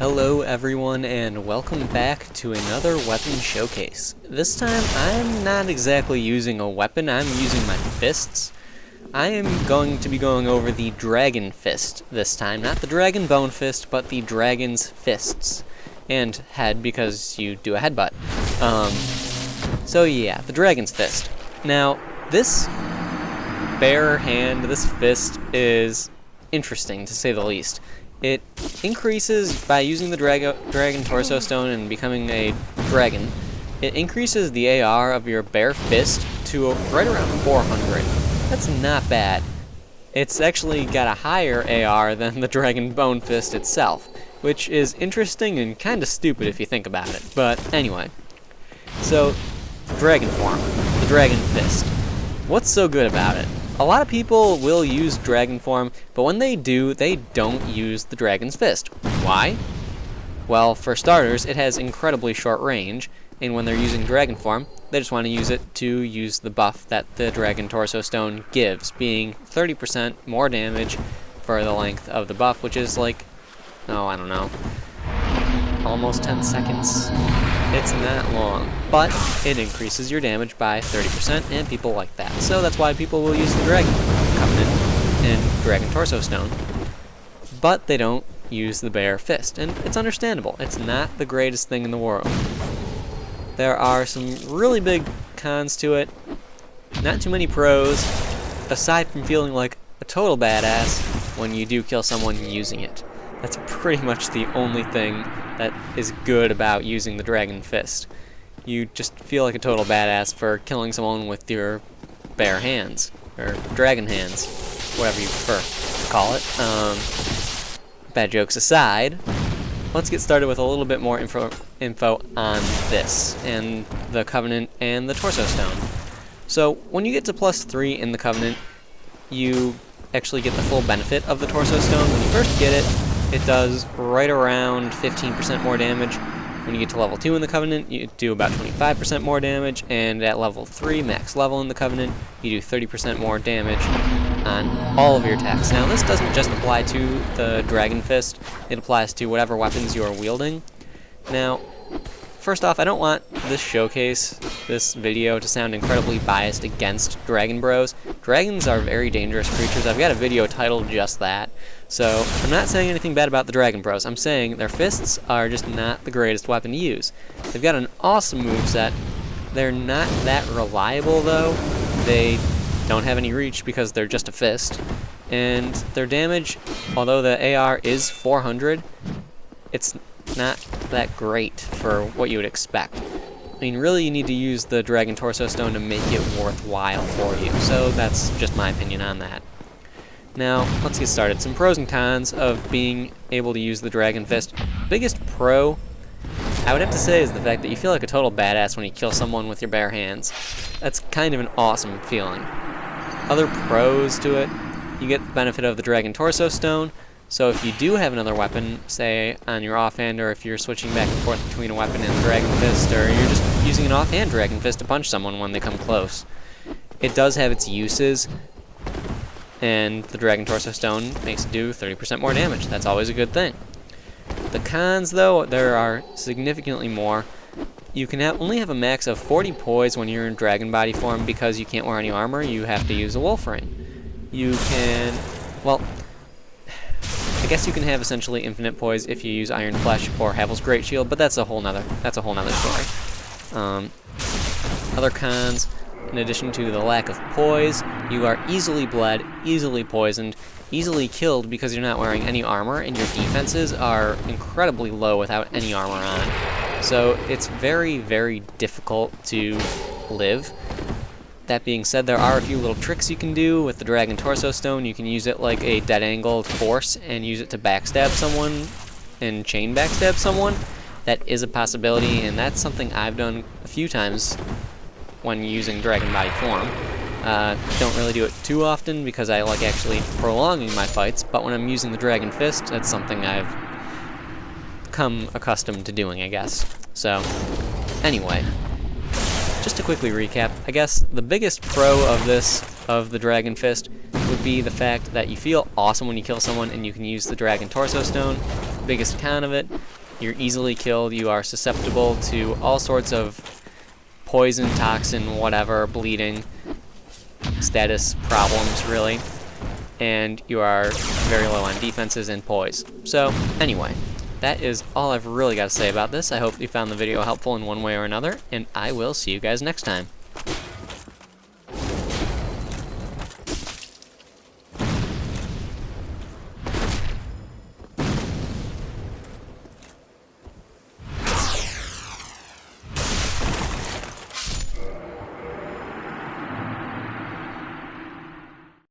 Hello everyone and welcome back to another weapon showcase. This time I'm not exactly using a weapon, I'm using my fists. I am going to be going over the Dragon Fist this time, not the Dragon Bone Fist, but the Dragon's Fists. And head, because you do a headbutt. So yeah, the Dragon's Fist. Now, this bare hand, this fist, is interesting to say the least. It increases, by using the Dragon Torso Stone and becoming a dragon, it increases the AR of your bare fist to right around 400. That's not bad. It's actually got a higher AR than the Dragon Bone Fist itself, which is interesting and kind of stupid if you think about it. But anyway, so Dragon form, the Dragon Fist. What's so good about it? A lot of people will use Dragon form, but when they do, they don't use the Dragon's Fist. Why? Well, for starters, it has incredibly short range, and when they're using Dragon form, they just want to use it to use the buff that the Dragon Torso Stone gives, being 30% more damage for the length of the buff, which is like, oh, I don't know, almost 10 seconds. It's not long, but it increases your damage by 30%, and people like that. So that's why people will use the Dragon Covenant and Dragon Torso Stone, but they don't use the bare fist, and it's understandable. It's not the greatest thing in the world. There are some really big cons to it. Not too many pros, aside from feeling like a total badass when you do kill someone using it. That's pretty much the only thing that is good about using the Dragon Fist. You just feel like a total badass for killing someone with your bare hands, or dragon hands, whatever you prefer to call it. Bad jokes aside, let's get started with a little bit more info on this, and the Covenant and the Torso Stone. So, when you get to +3 in the Covenant, you actually get the full benefit of the Torso Stone. When you first get it, it does right around 15% more damage. When you get to level 2 in the Covenant, you do about 25% more damage, and at level 3, max level in the Covenant, you do 30% more damage on all of your attacks. Now, this doesn't just apply to the Dragon Fist, it applies to whatever weapons you are wielding. Now, first off, I don't want this showcase, this video, to sound incredibly biased against Dragon Bros. Dragons are very dangerous creatures. I've got a video titled just that. So, I'm not saying anything bad about the Dragon Bros. I'm saying their fists are just not the greatest weapon to use. They've got an awesome moveset. They're not that reliable, though. They don't have any reach because they're just a fist. And their damage, although the AR is 400, it's not that great for what you would expect. I mean, really, you need to use the Dragon Torso Stone to make it worthwhile for you. So that's just my opinion on that. Now, let's get started. Some pros and cons of being able to use the Dragon Fist. Biggest pro, I would have to say, is the fact that you feel like a total badass when you kill someone with your bare hands. That's kind of an awesome feeling. Other pros to it, you get the benefit of the Dragon Torso Stone. So if you do have another weapon, say on your offhand, or if you're switching back and forth between a weapon and the Dragon Fist, or you're just using an offhand Dragon Fist to punch someone when they come close, it does have its uses. And the Dragon Torso Stone makes it do 30% more damage. That's always a good thing. The cons, though, there are significantly more. You can only have a max of 40 poise when you're in dragon body form because you can't wear any armor. You have to use a wolf ring. You can, well, I guess you can have essentially infinite poise if you use Iron Flesh or Havel's Great Shield, but that's a whole nother story. Other cons. In addition to the lack of poise, you are easily bled, easily poisoned, easily killed because you're not wearing any armor, and your defenses are incredibly low without any armor on. So it's very, very difficult to live. That being said, there are a few little tricks you can do with the Dragon Torso Stone. You can use it like a dead-angled force and use it to backstab someone and chain backstab someone. That is a possibility, and that's something I've done a few times when using dragon body form. Don't really do it too often because I like actually prolonging my fights, but when I'm using the Dragon Fist, that's something I've come accustomed to doing, I guess. So, anyway, just to quickly recap, I guess the biggest pro of the Dragon Fist, would be the fact that you feel awesome when you kill someone and you can use the Dragon Torso Stone. biggest con of it. You're easily killed. You are susceptible to all sorts of poison, toxin, whatever, bleeding, status problems, really. And you are very low on defenses and poise. So, anyway, that is all I've really got to say about this. I hope you found the video helpful in one way or another, and I will see you guys next time.